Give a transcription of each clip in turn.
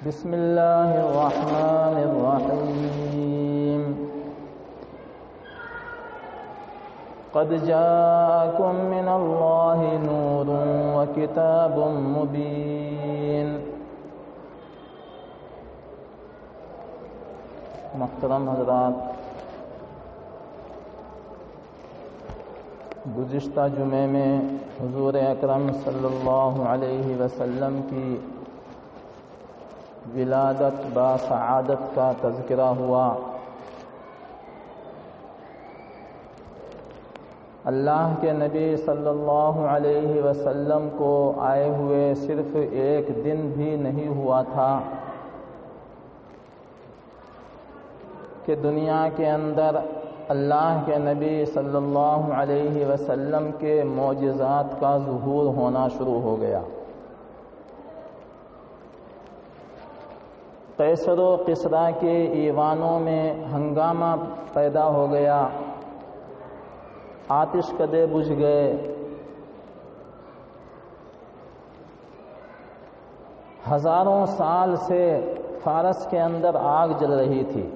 بسم اللہ الرحمن الرحیم قد جاءکم من اللہ نور وکتاب مبین۔ محترم حضرات، گزشتہ جمعے میں حضور اکرم صلی اللہ علیہ وسلم کی ولادت با سعادت کا تذکرہ ہوا۔ اللہ کے نبی صلی اللہ علیہ وسلم کو آئے ہوئے صرف ایک دن بھی نہیں ہوا تھا کہ دنیا کے اندر اللہ کے نبی صلی اللہ علیہ وسلم کے معجزات کا ظہور ہونا شروع ہو گیا۔ قیصر و کسریٰ کے ایوانوں میں ہنگامہ پیدا ہو گیا، آتش کدے بجھ گئے، ہزاروں سال سے فارس کے اندر آگ جل رہی تھی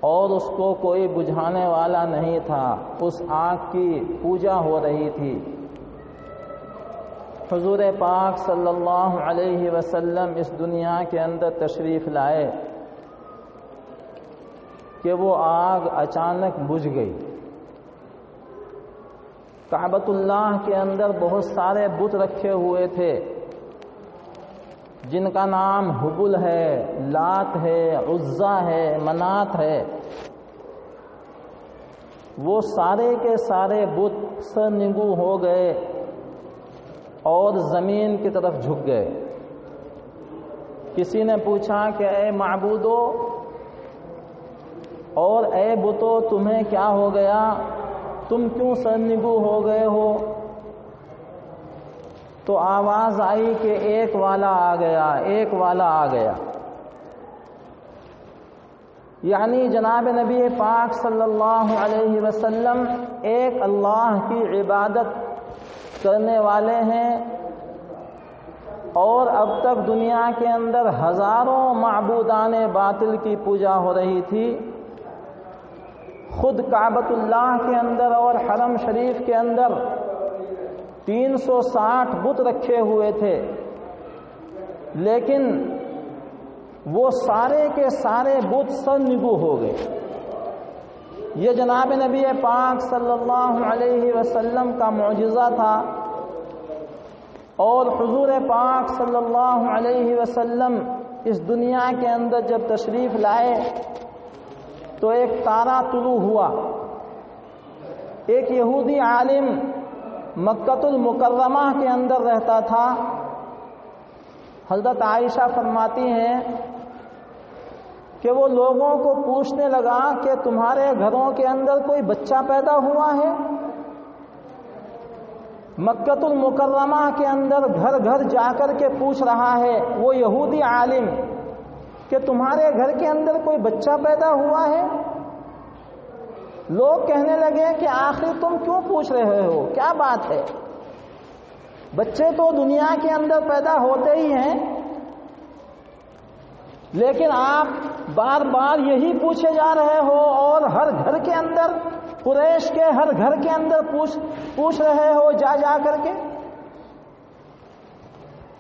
اور اس کو کوئی بجھانے والا نہیں تھا، اس آگ کی پوجا ہو رہی تھی۔ حضور پاک صلی اللہ علیہ وسلم اس دنیا کے اندر تشریف لائے کہ وہ آگ اچانک بجھ گئی۔ کعبۃ اللہ کے اندر بہت سارے بت رکھے ہوئے تھے جن کا نام حبل ہے، لات ہے، عزا ہے، منات ہے۔ وہ سارے کے سارے بت سرنگو ہو گئے اور زمین کی طرف جھک گئے۔ کسی نے پوچھا کہ اے معبودو اور اے بتو، تمہیں کیا ہو گیا؟ تم کیوں سرنگو ہو گئے ہو؟ تو آواز آئی کہ ایک والا آ گیا، ایک والا آ گیا، یعنی جناب نبی پاک صلی اللہ علیہ وسلم ایک اللہ کی عبادت کرنے والے ہیں، اور اب تک دنیا کے اندر ہزاروں معبودان باطل کی پوجا ہو رہی تھی۔ خود کعبۃ اللہ کے اندر اور حرم شریف کے اندر 360 بت رکھے ہوئے تھے، لیکن وہ سارے کے سارے بت سرنگو ہو گئے۔ یہ جناب نبی پاک صلی اللہ علیہ وسلم کا معجزہ تھا، اور حضور پاک صلی اللہ علیہ وسلم اس دنیا کے اندر جب تشریف لائے تو ایک تارا طلوع ہوا۔ ایک یہودی عالم مکۃ المکرمہ کے اندر رہتا تھا۔ حضرت عائشہ فرماتی ہیں کہ وہ لوگوں کو پوچھنے لگا کہ تمہارے گھروں کے اندر کوئی بچہ پیدا ہوا ہے؟ مکۃ المکرمہ کے اندر گھر گھر جا کر کے پوچھ رہا ہے وہ یہودی عالم کہ تمہارے گھر کے اندر کوئی بچہ پیدا ہوا ہے؟ لوگ کہنے لگے کہ آخر تم کیوں پوچھ رہے ہو، کیا بات ہے؟ بچے تو دنیا کے اندر پیدا ہوتے ہی ہیں، لیکن آپ بار بار یہی پوچھے جا رہے ہو، اور ہر گھر کے اندر، قریش کے ہر گھر کے اندر پوچھ رہے ہو جا جا کر کے۔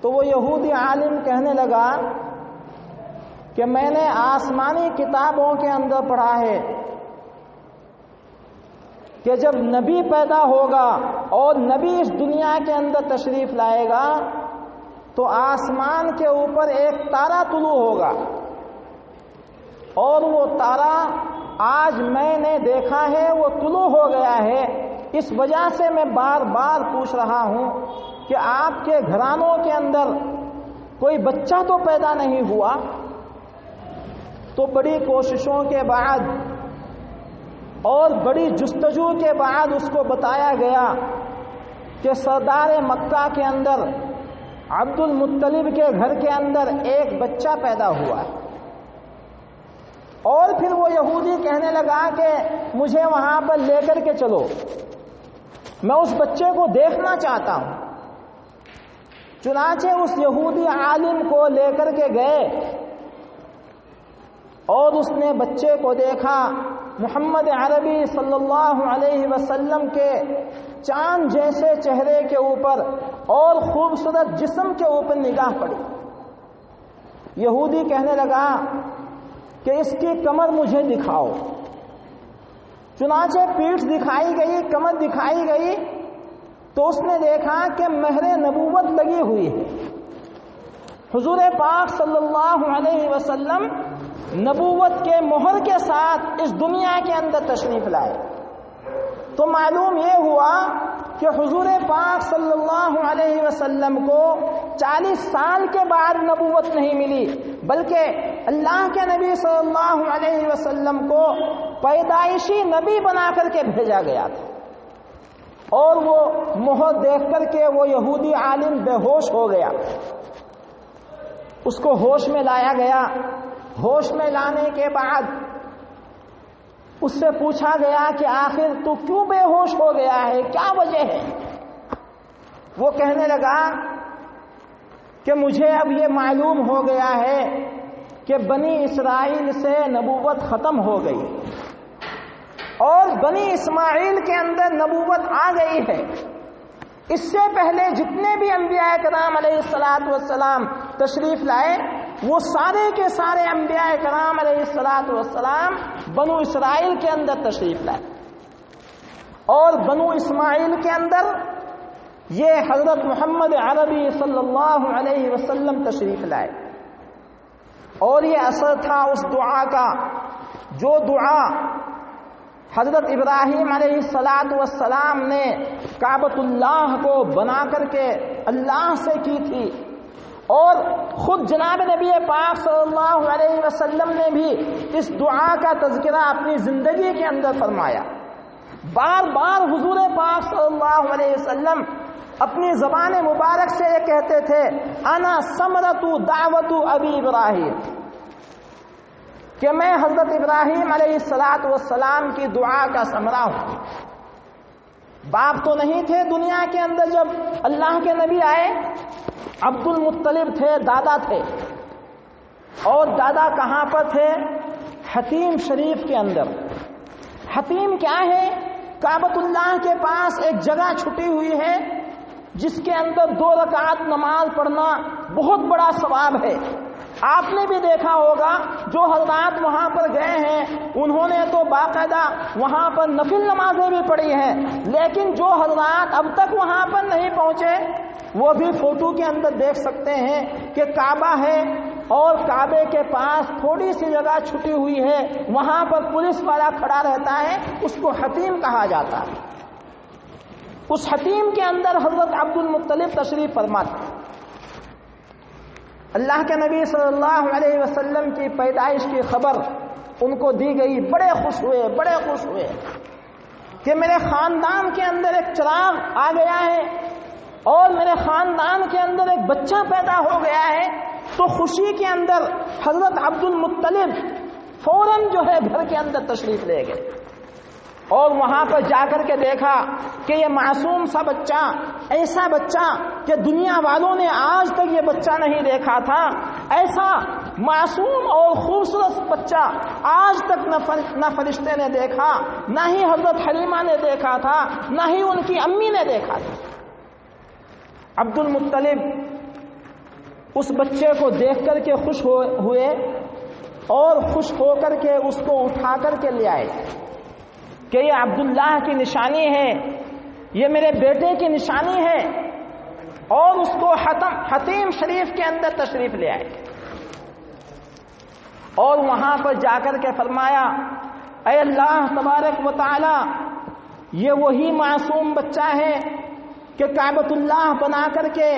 تو وہ یہودی عالم کہنے لگا کہ میں نے آسمانی کتابوں کے اندر پڑھا ہے کہ جب نبی پیدا ہوگا اور نبی اس دنیا کے اندر تشریف لائے گا تو آسمان کے اوپر ایک تارا طلوع ہوگا، اور وہ تارا آج میں نے دیکھا ہے وہ طلوع ہو گیا ہے۔ اس وجہ سے میں بار بار پوچھ رہا ہوں کہ آپ کے گھرانوں کے اندر کوئی بچہ تو پیدا نہیں ہوا۔ تو بڑی کوششوں کے بعد اور بڑی جستجو کے بعد اس کو بتایا گیا کہ سردار مکہ کے اندر عبد المطلب کے گھر کے اندر ایک بچہ پیدا ہوا ہے۔ اور پھر وہ یہودی کہنے لگا کہ مجھے وہاں پر لے کر کے چلو، میں اس بچے کو دیکھنا چاہتا ہوں۔ چنانچہ اس یہودی عالم کو لے کر کے گئے اور اس نے بچے کو دیکھا، محمد عربی صلی اللہ علیہ وسلم کے چاند جیسے چہرے کے اوپر اور خوبصورت جسم کے اوپر نگاہ پڑی۔ یہودی کہنے لگا کہ اس کی کمر مجھے دکھاؤ۔ چنانچہ پیٹھ دکھائی گئی، کمر دکھائی گئی، تو اس نے دیکھا کہ مہر نبوت لگی ہوئی ہے۔ حضور پاک صلی اللہ علیہ وسلم نبوت کے مہر کے ساتھ اس دنیا کے اندر تشریف لائے۔ تو معلوم یہ ہوا کہ حضور پاک صلی اللہ علیہ وسلم کو 40 سال کے بعد نبوت نہیں ملی، بلکہ اللہ کے نبی صلی اللہ علیہ وسلم کو پیدائشی نبی بنا کر کے بھیجا گیا تھا۔ اور وہ مہر دیکھ کر کے وہ یہودی عالم بے ہوش ہو گیا۔ اس کو ہوش میں لایا گیا۔ ہوش میں لانے کے بعد اس سے پوچھا گیا کہ آخر تو کیوں بے ہوش ہو گیا ہے، کیا وجہ ہے؟ وہ کہنے لگا کہ مجھے اب یہ معلوم ہو گیا ہے کہ بنی اسرائیل سے نبوت ختم ہو گئی اور بنی اسماعیل کے اندر نبوت آ گئی ہے۔ اس سے پہلے جتنے بھی انبیاء کرام علیہ السلام تشریف لائے، وہ سارے کے سارے انبیاء کرام علیہ السلام بنو اسرائیل کے اندر تشریف لائے، اور بنو اسماعیل کے اندر یہ حضرت محمد عربی صلی اللہ علیہ وسلم تشریف لائے۔ اور یہ اثر تھا اس دعا کا جو دعا حضرت ابراہیم علیہ السلام نے کعبۃ اللہ کو بنا کر کے اللہ سے کی تھی، اور خود جناب نبی پاک صلی اللہ علیہ وسلم نے بھی اس دعا کا تذکرہ اپنی زندگی کے اندر فرمایا۔ بار بار حضور پاک صلی اللہ علیہ وسلم اپنی زبان مبارک سے یہ کہتے تھے، انا ثمرۃ دعوت ابی ابراہیم، کہ میں حضرت ابراہیم علیہ السلام کی دعا کا ثمرہ ہوں۔ باپ تو نہیں تھے دنیا کے اندر جب اللہ کے نبی آئے، عبد المطلب تھے، دادا تھے، اور دادا کہاں پر تھے؟ حتیم شریف کے اندر۔ حتیم کیا ہے؟ کعبۃ اللہ کے پاس ایک جگہ چھٹی ہوئی ہے جس کے اندر 2 رکعت نماز پڑھنا بہت بڑا ثواب ہے۔ آپ نے بھی دیکھا ہوگا جو حضرات وہاں پر گئے ہیں انہوں نے تو باقاعدہ وہاں پر نفل نمازیں بھی پڑھی ہیں، لیکن جو حضرات اب تک وہاں پر نہیں پہنچے وہ بھی فوٹو کے اندر دیکھ سکتے ہیں کہ کعبہ ہے اور کعبے کے پاس تھوڑی سی جگہ چھٹی ہوئی ہے، وہاں پر پولیس والا کھڑا رہتا ہے، اس کو حتیم کہا جاتا ہے۔ اس حتیم کے اندر حضرت عبد المطلب تشریف فرما تھے۔ اللہ کے نبی صلی اللہ علیہ وسلم کی پیدائش کی خبر ان کو دی گئی، بڑے خوش ہوئے کہ میرے خاندان کے اندر ایک چراغ آ گیا ہے اور میرے خاندان کے اندر ایک بچہ پیدا ہو گیا ہے۔ تو خوشی کے اندر حضرت عبد المطلب فوراً جو ہے گھر کے اندر تشریف لے گئے، اور وہاں پر جا کر کے دیکھا کہ یہ معصوم سا بچہ، ایسا بچہ کہ دنیا والوں نے آج تک یہ بچہ نہیں دیکھا تھا، ایسا معصوم اور خوبصورت بچہ آج تک نہ فرشتے نے دیکھا، نہ ہی حضرت حلیمہ نے دیکھا تھا، نہ ہی ان کی امی نے دیکھا تھا۔ عبد المطلب اس بچے کو دیکھ کر کے خوش ہوئے اور خوش ہو کر کے اس کو اٹھا کر کے لے آئے کہ یہ عبداللہ کی نشانی ہے، یہ میرے بیٹے کی نشانی ہے، اور اس کو حتیم شریف کے اندر تشریف لے آئے، اور وہاں پر جا کر کے فرمایا، اے اللہ تبارک و تعالی، یہ وہی معصوم بچہ ہے کہ کعبۃ اللہ بنا کر کے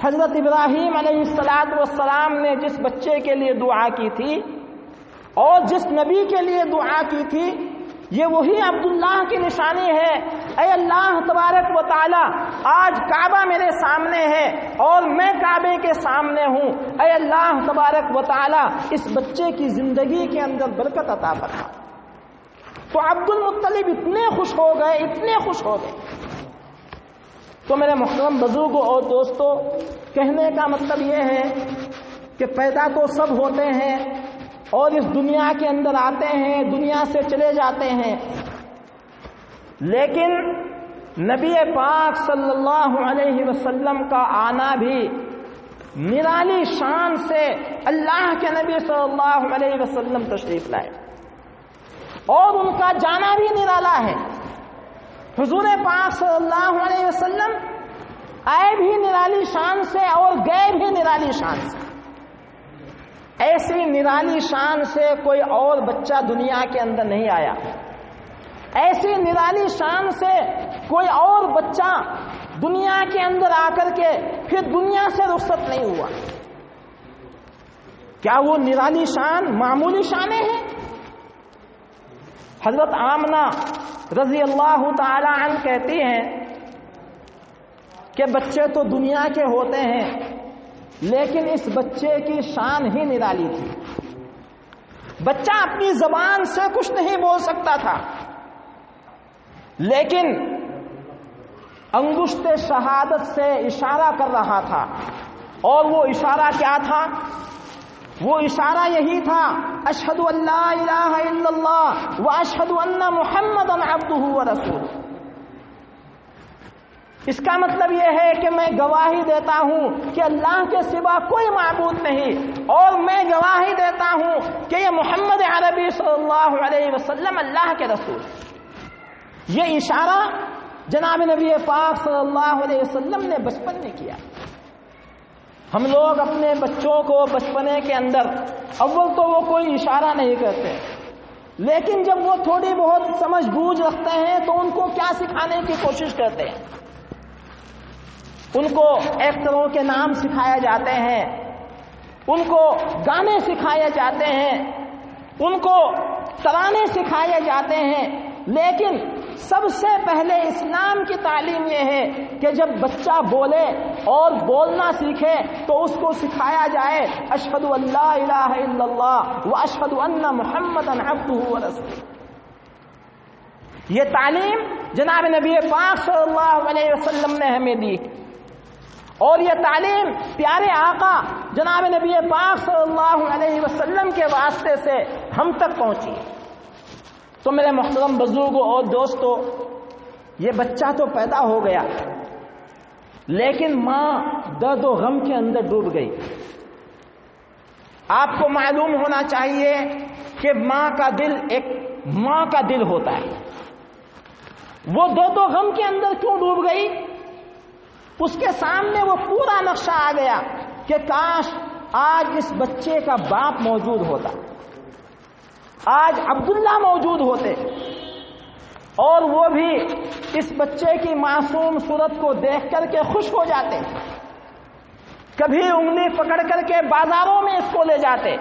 حضرت ابراہیم علیہ السلام نے جس بچے کے لیے دعا کی تھی اور جس نبی کے لیے دعا کی تھی، یہ وہی عبداللہ کی نشانی ہے۔ اے اللہ تبارک و تعالی، آج کعبہ میرے سامنے ہے اور میں کعبے کے سامنے ہوں، اے اللہ تبارک و تعالی اس بچے کی زندگی کے اندر برکت عطا فرما۔ تو عبد المطلب اتنے خوش ہو گئے۔ تو میرے محترم بزرگوں اور دوستوں، کہنے کا مطلب یہ ہے کہ پیدا تو سب ہوتے ہیں اور اس دنیا کے اندر آتے ہیں، دنیا سے چلے جاتے ہیں، لیکن نبی پاک صلی اللہ علیہ وسلم کا آنا بھی نرالی شان سے اللہ کے نبی صلی اللہ علیہ وسلم تشریف لائے، اور ان کا جانا بھی نرالا ہے۔ حضور پاک صلی اللہ علیہ وسلم آئے بھی نرالی شان سے اور گئے بھی نرالی شان سے۔ ایسی نرالی شان سے کوئی اور بچہ دنیا کے اندر نہیں آیا، ایسی نرالی شان سے کوئی اور بچہ دنیا کے اندر آ کر کے پھر دنیا سے رخصت نہیں ہوا۔ کیا وہ نرالی شان معمولی شانیں ہیں؟ حضرت آمنہ رضی اللہ تعالی عنہ کہتی ہیں کہ بچے تو دنیا کے ہوتے ہیں، لیکن اس بچے کی شان ہی نرالی تھی۔ بچہ اپنی زبان سے کچھ نہیں بول سکتا تھا، لیکن انگشت شہادت سے اشارہ کر رہا تھا، اور وہ اشارہ کیا تھا؟ وہ اشارہ یہی تھا، اشہد ان لا الہ الا اللہ واشہد ان محمدا عبدہ ورسولہ۔ اس کا مطلب یہ ہے کہ میں گواہی دیتا ہوں کہ اللہ کے سوا کوئی معبود نہیں، اور میں گواہی دیتا ہوں کہ یہ محمد عربی صلی اللہ علیہ وسلم اللہ کے رسول۔ یہ اشارہ جناب نبی پاک صلی اللہ علیہ وسلم نے بچپن میں کیا۔ ہم لوگ اپنے بچوں کو بچپنے کے اندر اول تو وہ کوئی اشارہ نہیں کرتے، لیکن جب وہ تھوڑی بہت سمجھ بوجھ رکھتے ہیں تو ان کو کیا سکھانے کی کوشش کرتے ہیں؟ ان کو ایکٹروں کے نام سکھائے جاتے ہیں، ان کو گانے سکھائے جاتے ہیں، ان کو ترانے سکھائے جاتے ہیں، لیکن سب سے پہلے اسلام کی تعلیم یہ ہے کہ جب بچہ بولے اور بولنا سیکھے تو اس کو سکھایا جائے اشہد ان لا الہ الا اللہ واشہد ان محمدا عبدہ ورسولہ۔ یہ تعلیم جناب نبی پاک صلی اللہ علیہ وسلم نے ہمیں دی، اور یہ تعلیم پیارے آقا جناب نبی پاک صلی اللہ علیہ وسلم کے واسطے سے ہم تک پہنچی۔ تو میرے محترم بزرگوں اور دوستوں، یہ بچہ تو پیدا ہو گیا، لیکن ماں درد و غم کے اندر ڈوب گئی۔ آپ کو معلوم ہونا چاہیے کہ ماں کا دل ایک ماں کا دل ہوتا ہے۔ وہ درد و غم کے اندر کیوں ڈوب گئی؟ اس کے سامنے وہ پورا نقشہ آ گیا کہ کاش آج اس بچے کا باپ موجود ہوتا، آج عبداللہ موجود ہوتے، اور وہ بھی اس بچے کی معصوم صورت کو دیکھ کر کے خوش ہو جاتے، کبھی انگلی پکڑ کر کے بازاروں میں اس کو لے جاتے،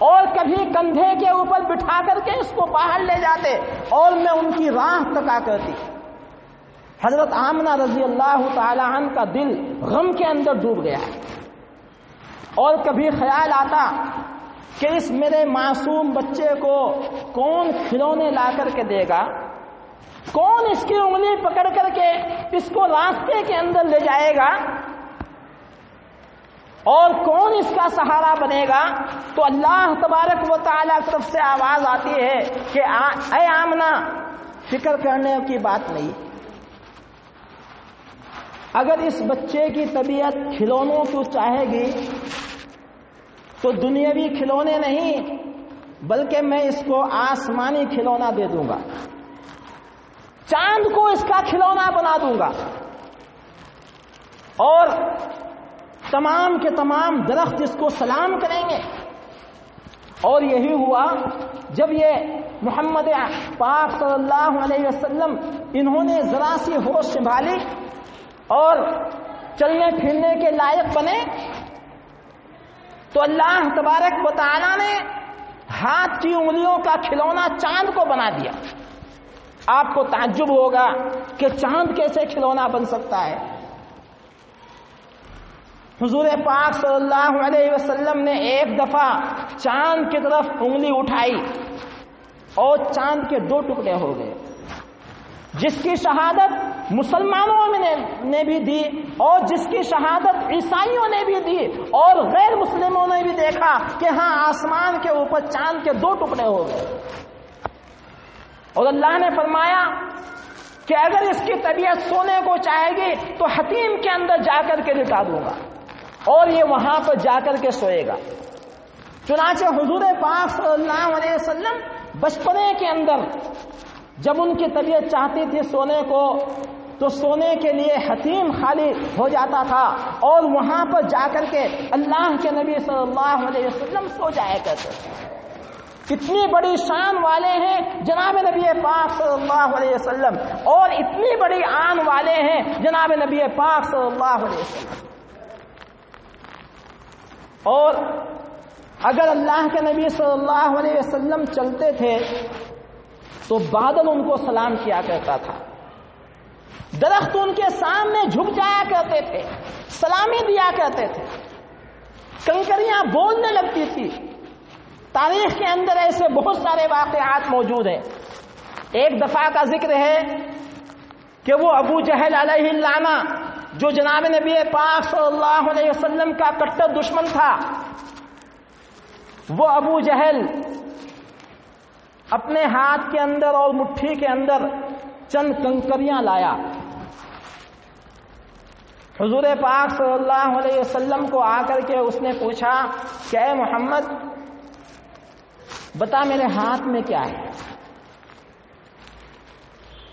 اور کبھی کندھے کے اوپر بٹھا کر کے اس کو باہر لے جاتے، اور میں ان کی راہ تکا کرتی۔ حضرت آمنہ رضی اللہ تعالی عنہ کا دل غم کے اندر ڈوب گیا، اور کبھی خیال آتا کہ اس میرے معصوم بچے کو کون کھلونے لا کر کے دے گا، کون اس کی انگلی پکڑ کر کے اس کو راستے کے اندر لے جائے گا، اور کون اس کا سہارا بنے گا؟ تو اللہ تبارک و تعالیٰ کی طرف سے آواز آتی ہے کہ اے آمنہ، فکر کرنے کی بات نہیں، اگر اس بچے کی طبیعت کھلونوں کو چاہے گی تو دنیاوی کھلونے نہیں بلکہ میں اس کو آسمانی کھلونا دے دوں گا، چاند کو اس کا کھلونا بنا دوں گا، اور تمام کے تمام درخت اس کو سلام کریں گے۔ اور یہی ہوا جب یہ محمد پاک صلی اللہ علیہ وسلم انہوں نے ذرا سی ہوش سنبھالی اور چلنے پھرنے کے لائق بنے تو اللہ تبارک و تعالیٰ نے ہاتھ کی انگلیوں کا کھلونا چاند کو بنا دیا۔ آپ کو تعجب ہوگا کہ چاند کیسے کھلونا بن سکتا ہے؟ حضور پاک صلی اللہ علیہ وسلم نے ایک دفعہ چاند کی طرف انگلی اٹھائی اور چاند کے 2 ٹکڑے ہو گئے۔ جس کی شہادت مسلمانوں نے بھی دی اور جس کی شہادت عیسائیوں نے بھی دی اور غیر مسلموں نے بھی دیکھا کہ ہاں آسمان کے اوپر چاند کے 2 ٹکڑے ہو گئے، اور اللہ نے فرمایا کہ اگر اس کی طبیعت سونے کو چاہے گی تو حتیم کے اندر جا کر کے لٹا دوں گا اور یہ وہاں پر جا کر کے سوئے گا۔ چنانچہ حضور پاک صلی اللہ علیہ وسلم بچپنے کے اندر جب ان کی طبیعت چاہتی تھی سونے کو تو سونے کے لیے حتیم خالی ہو جاتا تھا اور وہاں پر جا کر کے اللہ کے نبی صلی اللہ علیہ وسلم سو جایا کرتے تھے۔ اتنی بڑی شان والے ہیں جناب نبی پاک صلی اللہ علیہ وسلم، اور اتنی بڑی آن والے ہیں جناب نبی پاک صلی اللہ علیہ وسلم۔ اور اگر اللہ کے نبی صلی اللہ علیہ وسلم چلتے تھے تو بادل ان کو سلام کیا کرتا تھا، درخت ان کے سامنے جھک جایا کرتے تھے، سلامی دیا کرتے تھے، کنکریاں بولنے لگتی تھی۔ تاریخ کے اندر ایسے بہت سارے واقعات موجود ہیں۔ ایک دفعہ کا ذکر ہے کہ وہ ابو جہل علیہ اللعنہ جو جناب نبی پاک صلی اللہ علیہ وسلم کا کٹر دشمن تھا، وہ ابو جہل اپنے ہاتھ کے اندر اور مٹھی کے اندر چند کنکریاں لایا، حضور پاک صلی اللہ علیہ وسلم کو آ کر کے اس نے پوچھا کہ اے محمد بتا میرے ہاتھ میں کیا ہے؟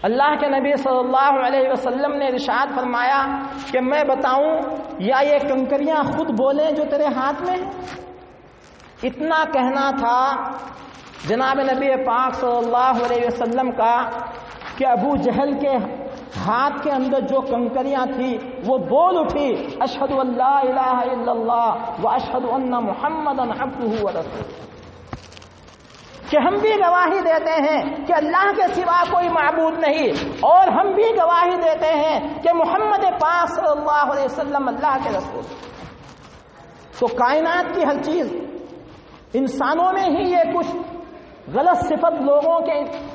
اللہ کے نبی صلی اللہ علیہ وسلم نے ارشاد فرمایا کہ میں بتاؤں یا یہ کنکریاں خود بولیں جو تیرے ہاتھ میں ہیں؟ اتنا کہنا تھا جناب نبی پاک صلی اللہ علیہ وسلم کا کہ ابو جہل کے ہاتھ کے اندر جو کنکریاں تھی وہ بول اٹھی، اشہد ان لا الہ الا اللہ واشہد ان محمدا عبدہ ورسولہ، کہ ہم بھی گواہی دیتے ہیں کہ اللہ کے سوا کوئی معبود نہیں، اور ہم بھی گواہی دیتے ہیں کہ محمد پاک صلی اللہ علیہ وسلم اللہ کے رسول۔ تو کائنات کی ہر چیز، انسانوں میں ہی یہ کچھ غلط صفت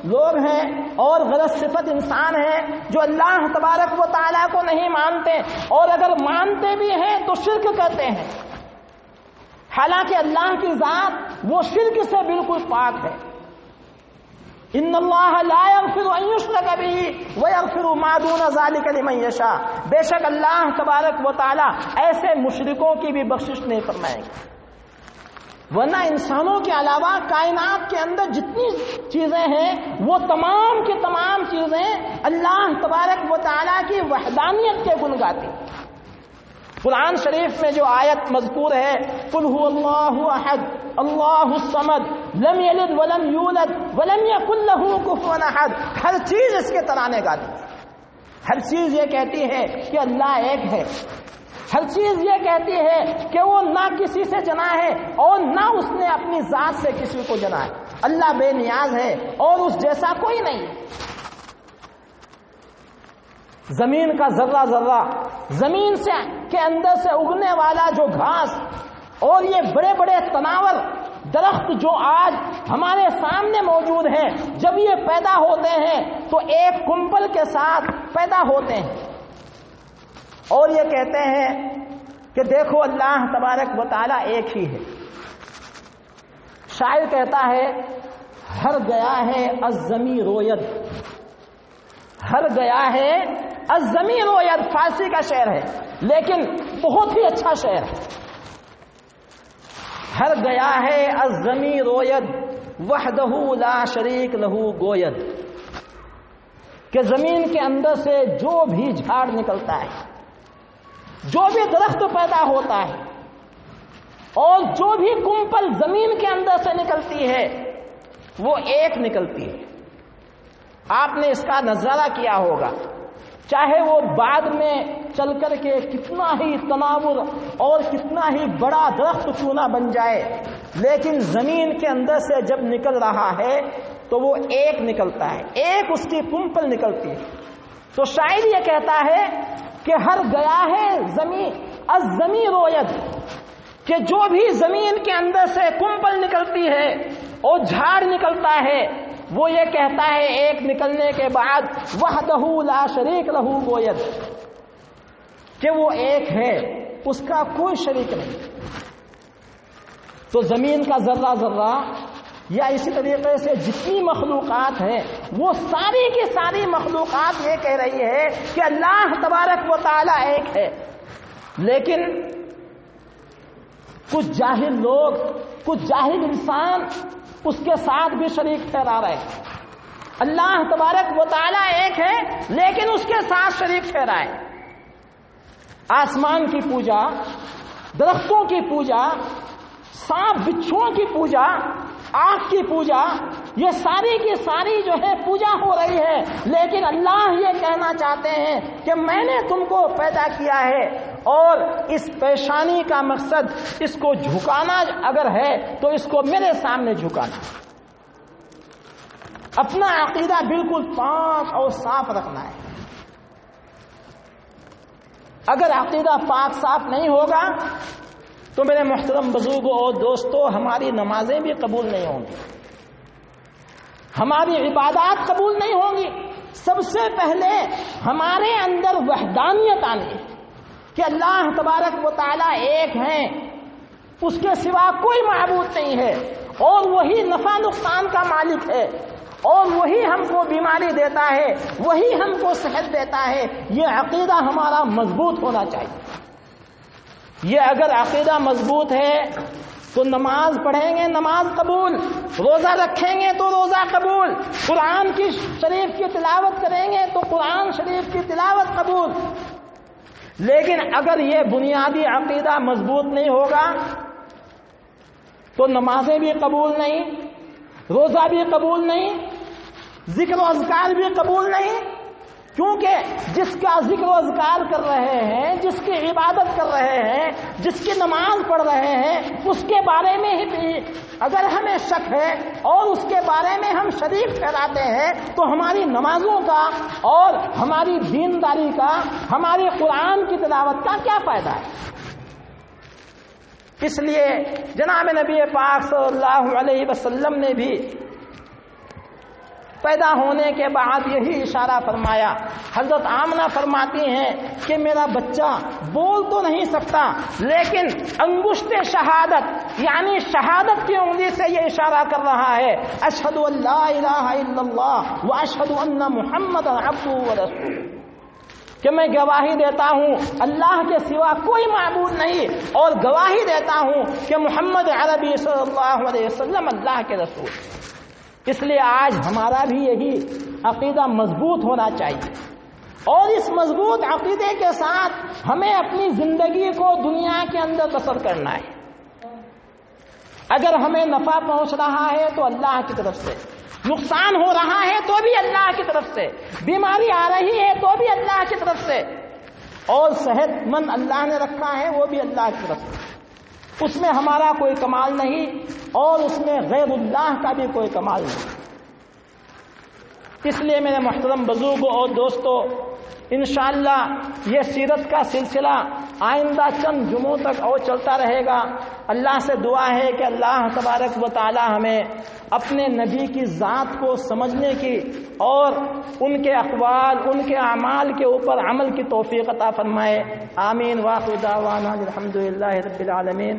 لوگ ہیں اور غلط صفت انسان ہیں جو اللہ تبارک و تعالیٰ کو نہیں مانتے، اور اگر مانتے بھی ہیں تو شرک کرتے ہیں، حالانکہ اللہ کی ذات وہ شرک سے بالکل پاک ہے۔ ان اللہ لا یغفر ان یشرک بہ ویغفر ما دون ذلک لمن یشاء، بے شک اللہ تبارک و تعالیٰ ایسے مشرکوں کی بھی بخشش نہیں فرمائیں گے۔ ورنہ انسانوں کے علاوہ کائنات کے اندر جتنی چیزیں ہیں وہ تمام کی تمام چیزیں اللہ تبارک و تعالیٰ کی وحدانیت کے گن گاتی۔ قرآن شریف میں جو آیت مذکور ہے قل هو اللہ احد اللہ الصمد لم یلد ولم یولد ولم یکن له کفوا احد، ہر چیز اس کے ترانے گاتی، ہر چیز یہ کہتی ہے کہ اللہ ایک ہے، ہر چیز یہ کہتی ہے کہ وہ نہ کسی سے جنا ہے اور نہ اس نے اپنی ذات سے کسی کو جنا ہے، اللہ بے نیاز ہے اور اس جیسا کوئی نہیں۔ زمین کا ذرہ ذرہ، زمین سے کے اندر سے اگنے والا جو گھاس اور یہ بڑے بڑے تناور درخت جو آج ہمارے سامنے موجود ہیں، جب یہ پیدا ہوتے ہیں تو ایک کمپل کے ساتھ پیدا ہوتے ہیں، اور یہ کہتے ہیں کہ دیکھو اللہ تبارک و تعالیٰ ایک ہی ہے۔ شاعر کہتا ہے ہر گیا ہے الزمی روید، ہر گیا ہے الزمی روید، فارسی کا شعر ہے لیکن بہت ہی اچھا شعر ہے۔ ہر گیا ہے الزمی روید وحدہ لا شریک لہو گوید، کہ زمین کے اندر سے جو بھی جھاڑ نکلتا ہے، جو بھی درخت پیدا ہوتا ہے اور جو بھی کمپل زمین کے اندر سے نکلتی ہے وہ ایک نکلتی ہے۔ آپ نے اس کا نظارہ کیا ہوگا، چاہے وہ بعد میں چل کر کے کتنا ہی تناور اور کتنا ہی بڑا درخت کیوں نہ بن جائے، لیکن زمین کے اندر سے جب نکل رہا ہے تو وہ ایک نکلتا ہے، ایک اس کی کمپل نکلتی ہے۔ تو شاعر یہ کہتا ہے کہ ہر گیا ہے زمین الزمی روید، کہ جو بھی زمین کے اندر سے کمپل نکلتی ہے اور جھاڑ نکلتا ہے وہ یہ کہتا ہے ایک نکلنے کے بعد وحدہ لا شریک لہ گوید کہ وہ ایک ہے، اس کا کوئی شریک نہیں۔ تو زمین کا ذرہ ذرہ یا اسی طریقے سے جتنی مخلوقات ہیں وہ ساری کی ساری مخلوقات یہ کہہ رہی ہے کہ اللہ تبارک و تعالی ایک ہے، لیکن کچھ جاہل لوگ، کچھ جاہل انسان اس کے ساتھ بھی شریک ٹھہرا رہے ہیں۔ اللہ تبارک و تعالی ایک ہے لیکن اس کے ساتھ شریک ٹھہرائے۔ آسمان کی پوجا، درختوں کی پوجا، سانپ بچھوؤں کی پوجا، آنکھ کی پوجا، یہ ساری کی ساری جو ہے پوجا ہو رہی ہے، لیکن اللہ یہ کہنا چاہتے ہیں کہ میں نے تم کو پیدا کیا ہے اور اس پیشانی کا مقصد اس کو جھکانا اگر ہے تو اس کو میرے سامنے جھکانا، اپنا عقیدہ بالکل پاک اور صاف رکھنا ہے۔ اگر عقیدہ پاک صاف نہیں ہوگا تو میرے محترم بزرگوں اور دوستوں، ہماری نمازیں بھی قبول نہیں ہوں گی، ہماری عبادات قبول نہیں ہوں گی۔ سب سے پہلے ہمارے اندر وحدانیت آنی ہے کہ اللہ تبارک و تعالی ایک ہیں، اس کے سوا کوئی معبود نہیں ہے، اور وہی نفع نقصان کا مالک ہے، اور وہی ہم کو بیماری دیتا ہے، وہی ہم کو صحت دیتا ہے۔ یہ عقیدہ ہمارا مضبوط ہونا چاہیے۔ یہ اگر عقیدہ مضبوط ہے تو نماز پڑھیں گے نماز قبول، روزہ رکھیں گے تو روزہ قبول، قرآن کی شریف کی تلاوت کریں گے تو قرآن شریف کی تلاوت قبول۔ لیکن اگر یہ بنیادی عقیدہ مضبوط نہیں ہوگا تو نمازیں بھی قبول نہیں، روزہ بھی قبول نہیں، ذکر و اذکار بھی قبول نہیں، کیونکہ جس کا ذکر و اذکار کر رہے ہیں، جس کی عبادت کر رہے ہیں، جس کی نماز پڑھ رہے ہیں، اس کے بارے میں ہی اگر ہمیں شک ہے اور اس کے بارے میں ہم شریک ٹھہراتے ہیں تو ہماری نمازوں کا اور ہماری دینداری کا، ہماری قرآن کی تلاوت کا کیا فائدہ ہے؟ اس لیے جناب نبی پاک صلی اللہ علیہ وسلم نے بھی پیدا ہونے کے بعد یہی اشارہ فرمایا۔ حضرت آمنہ فرماتی ہیں کہ میرا بچہ بول تو نہیں سکتا لیکن انگشت شہادت یعنی شہادت کی انگلی سے یہ اشارہ کر رہا ہے، اشہد ان لا الہ الا اللہ واشہد ان محمد عبدہ ورسولہ، کہ میں گواہی دیتا ہوں اللہ کے سوا کوئی معبود نہیں، اور گواہی دیتا ہوں کہ محمد عربی صلی اللہ علیہ وسلم اللہ کے رسول۔ اس لیے آج ہمارا بھی یہی عقیدہ مضبوط ہونا چاہیے، اور اس مضبوط عقیدے کے ساتھ ہمیں اپنی زندگی کو دنیا کے اندر بسر کرنا ہے۔ اگر ہمیں نفع پہنچ رہا ہے تو اللہ کی طرف سے، نقصان ہو رہا ہے تو بھی اللہ کی طرف سے، بیماری آ رہی ہے تو بھی اللہ کی طرف سے، اور صحت مند اللہ نے رکھا ہے وہ بھی اللہ کی طرف سے، اس میں ہمارا کوئی کمال نہیں اور اس میں غیر اللہ کا بھی کوئی کمال نہیں۔ اس لیے میرے محترم بزرگوں اور دوستوں، انشاءاللہ یہ سیرت کا سلسلہ آئندہ چند جمعوں تک اور چلتا رہے گا۔ اللہ سے دعا ہے کہ اللہ تبارک و تعالی ہمیں اپنے نبی کی ذات کو سمجھنے کی اور ان کے اقوال، ان کے اعمال کے اوپر عمل کی توفیق عطا فرمائے۔ آمین۔ واخر دعوانا الحمدللہ رب العالمین۔